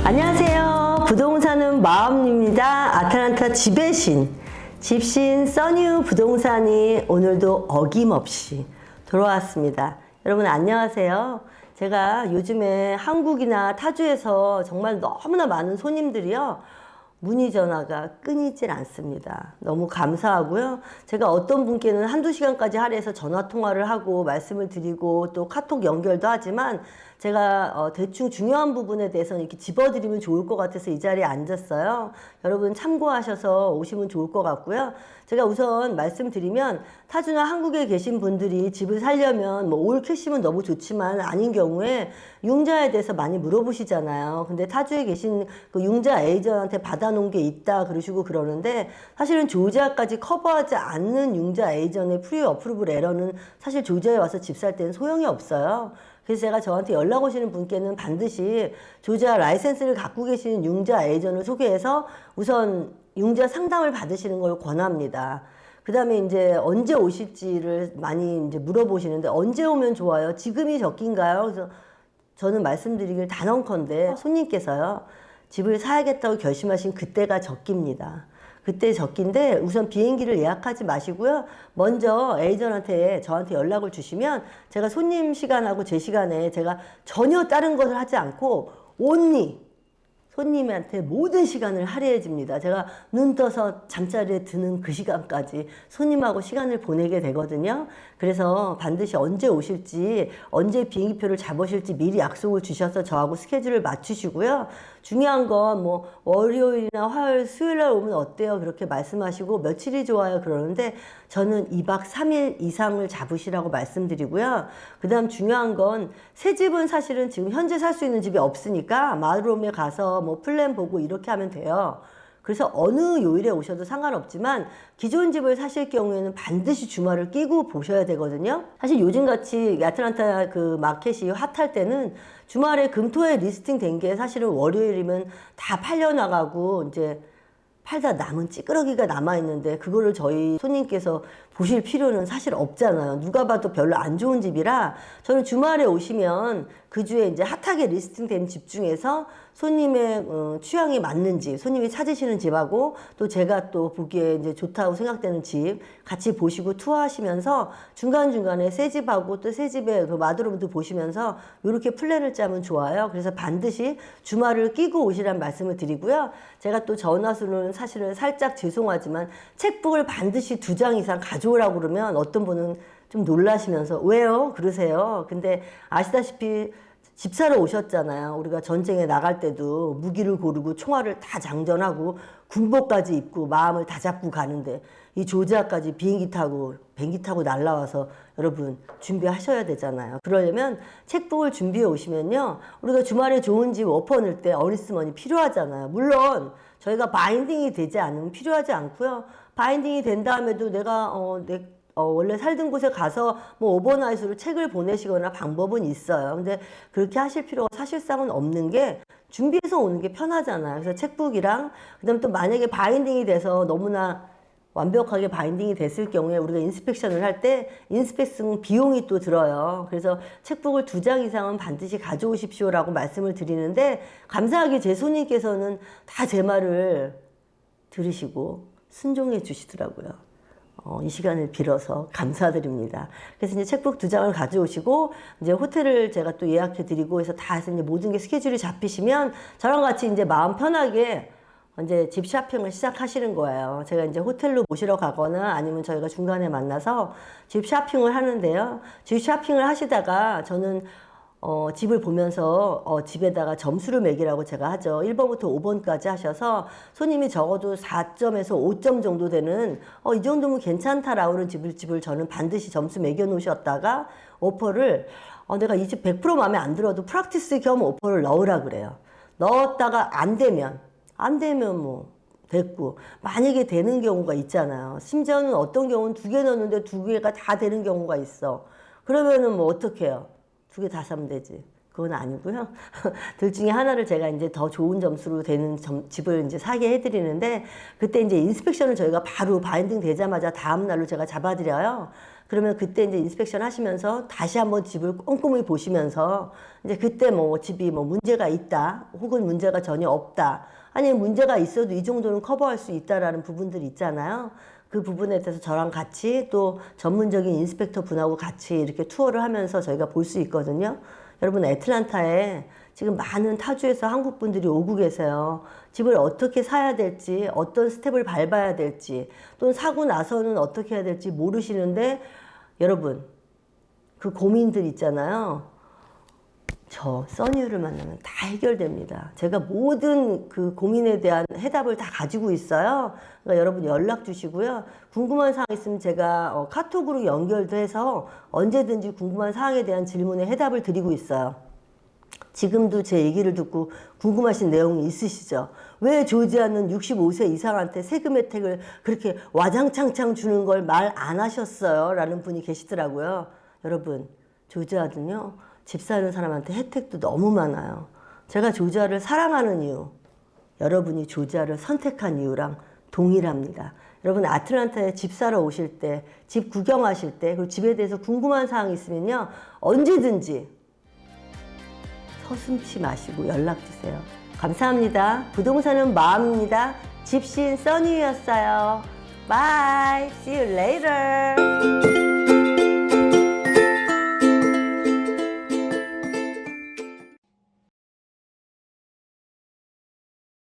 안녕하세요. 부동산은 마음입니다. 아틀란타 집의 신, 집신 써니우 부동산이 오늘도 어김없이 돌아왔습니다. 여러분 안녕하세요. 제가 요즘에 한국이나 타주에서 정말 너무나 많은 손님들이요, 문의 전화가 끊이질 않습니다. 너무 감사하고요. 제가 어떤 분께는 한두 시간까지 할애해서 전화 통화를 하고 말씀을 드리고 또 카톡 연결도 하지만 제가 대충 중요한 부분에 대해서는 이렇게 집어드리면 좋을 것 같아서 이 자리에 앉았어요. 여러분 참고하셔서 오시면 좋을 것 같고요. 제가 우선 말씀드리면 타주나 한국에 계신 분들이 집을 살려면 뭐 올 캐시면 너무 좋지만 아닌 경우에 융자에 대해서 많이 물어보시잖아요. 근데 타주에 계신 그 융자 에이전트한테 받아놓은 게 있다 그러시고 그러는데, 사실은 조지아까지 커버하지 않는 융자 에이전트의 프리 어프루블 에러는 사실 조지아에 와서 집 살 때는 소용이 없어요. 그래서 제가 저한테 연락 오시는 분께는 반드시 조지아 라이센스를 갖고 계시는 융자 에이전트를 소개해서 우선 융자 상담을 받으시는 걸 권합니다. 그 다음에 이제 언제 오실지를 많이 이제 물어보시는데, 언제 오면 좋아요? 지금이 적긴가요? 그래서 저는 말씀드리길 단언컨대 손님께서요, 집을 사야겠다고 결심하신 그때가 적깁니다. 그때 적긴데 우선 비행기를 예약하지 마시고요. 먼저 에이전트한테 저한테 연락을 주시면 제가 손님 시간하고 제 시간에 제가 전혀 다른 것을 하지 않고 온리 손님한테 모든 시간을 할애해 줍니다. 제가 눈 떠서 잠자리에 드는 그 시간까지 손님하고 시간을 보내게 되거든요. 그래서 반드시 언제 오실지, 언제 비행기표를 잡으실지 미리 약속을 주셔서 저하고 스케줄을 맞추시고요. 중요한 건 뭐 월요일이나 화요일, 수요일 날 오면 어때요? 그렇게 말씀하시고 며칠이 좋아요? 그러는데 저는 2박 3일 이상을 잡으시라고 말씀드리고요. 그 다음 중요한 건 새 집은 사실은 지금 현재 살 수 있는 집이 없으니까 마을홈에 가서 뭐 플랜 보고 이렇게 하면 돼요. 그래서 어느 요일에 오셔도 상관없지만 기존 집을 사실 경우에는 반드시 주말을 끼고 보셔야 되거든요. 사실 요즘같이 아틀란타 그 마켓이 핫할 때는 주말에 금토에 리스팅 된 게 사실은 월요일이면 다 팔려나가고 이제 팔다 남은 찌끄러기가 남아있는데 그거를 저희 손님께서 보실 필요는 사실 없잖아요. 누가 봐도 별로 안 좋은 집이라 저는 주말에 오시면 그 주에 이제 핫하게 리스팅된 집 중에서 손님의 취향이 맞는 집, 손님이 찾으시는 집하고 또 제가 또 보기에 이제 좋다고 생각되는 집 같이 보시고 투어하시면서 중간중간에 새 집하고 또 새 집의 그 마드룸도 보시면서 이렇게 플랜을 짜면 좋아요. 그래서 반드시 주말을 끼고 오시란 말씀을 드리고요. 제가 또 전화수는 사실은 살짝 죄송하지만 책북을 반드시 2장 이상 가져오라고 그러면 어떤 분은 좀 놀라시면서 왜요? 그러세요. 근데 아시다시피 집 사러 오셨잖아요. 우리가 전쟁에 나갈 때도 무기를 고르고 총알을 다 장전하고 군복까지 입고 마음을 다 잡고 가는데 이 조지아까지 비행기 타고 날라와서 여러분 준비하셔야 되잖아요. 그러려면 책북을 준비해 오시면요, 우리가 주말에 좋은 집 워퍼 넣을 때 어리스머니 필요하잖아요. 물론 저희가 바인딩이 되지 않으면 필요하지 않고요. 바인딩이 된 다음에도 내가 원래 살던 곳에 가서 뭐 오버나잇으로 책을 보내시거나 방법은 있어요. 근데 그렇게 하실 필요가 사실상은 없는 게 준비해서 오는 게 편하잖아요. 그래서 책북이랑 그다음 또 만약에 바인딩이 돼서 너무나 완벽하게 바인딩이 됐을 경우에 우리가 인스펙션을 할 때 인스펙션 비용이 또 들어요. 그래서 책북을 2장 이상은 반드시 가져오십시오라고 말씀을 드리는데, 감사하게 제 손님께서는 다 제 말을 들으시고 순종해 주시더라고요. 이 시간을 빌어서 감사드립니다. 그래서 이제 책북 2장을 가져오시고 이제 호텔을 제가 또 예약해 드리고 해서 다 해서 이제 모든 게 스케줄이 잡히시면 저랑 같이 이제 마음 편하게 이제 집 쇼핑을 시작하시는 거예요. 제가 이제 호텔로 모시러 가거나 아니면 저희가 중간에 만나서 집 쇼핑을 하는데요. 집 쇼핑을 하시다가 저는 집을 보면서 집에다가 점수를 매기라고 제가 하죠. 1번부터 5번까지 하셔서 손님이 적어도 4점에서 5점 정도 되는 이 정도면 괜찮다라고 하는 집을 저는 반드시 점수 매겨 놓으셨다가 오퍼를 내가 이 집 100% 마음에 안 들어도 프랙티스 겸 오퍼를 넣으라 그래요. 넣었다가 안 되면 뭐 됐고, 만약에 되는 경우가 있잖아요. 심지어는 어떤 경우는 2개 넣었는데 2개가 다 되는 경우가 있어. 그러면은 뭐 어떻게 해요? 2개 다 사면 되지. 그건 아니고요. 둘 중에 하나를 제가 이제 더 좋은 점수로 되는 집을 이제 사게 해드리는데, 그때 이제 인스펙션을 저희가 바로 바인딩 되자마자 다음 날로 제가 잡아드려요. 그러면 그때 이제 인스펙션 하시면서 다시 한번 집을 꼼꼼히 보시면서 이제 그때 뭐 집이 뭐 문제가 있다 혹은 문제가 전혀 없다 아니 문제가 있어도 이 정도는 커버할 수 있다라는 부분들이 있잖아요. 그 부분에 대해서 저랑 같이 또 전문적인 인스펙터 분하고 같이 이렇게 투어를 하면서 저희가 볼 수 있거든요. 여러분 애틀랜타에 지금 많은 타주에서 한국 분들이 오고 계세요. 집을 어떻게 사야 될지, 어떤 스텝을 밟아야 될지, 또는 사고 나서는 어떻게 해야 될지 모르시는데 여러분 그 고민들 있잖아요. 저 써니유를 만나면 다 해결됩니다. 제가 모든 그 고민에 대한 해답을 다 가지고 있어요. 그러니까 여러분 연락 주시고요. 궁금한 사항 있으면 제가 카톡으로 연결도 해서 언제든지 궁금한 사항에 대한 질문에 해답을 드리고 있어요. 지금도 제 얘기를 듣고 궁금하신 내용이 있으시죠? 왜 조지아는 65세 이상한테 세금 혜택을 그렇게 와장창창 주는 걸 말 안 하셨어요? 라는 분이 계시더라고요. 여러분, 조지아는요, 집 사는 사람한테 혜택도 너무 많아요. 제가 조지아를 사랑하는 이유, 여러분이 조지아를 선택한 이유랑 동일합니다. 여러분 아틀란타에 집 사러 오실 때, 집 구경하실 때, 그리고 집에 대해서 궁금한 사항이 있으면요, 언제든지 서슴지 마시고 연락 주세요. 감사합니다. 부동산은 마음입니다. 집신 써니였어요. Bye. See you later.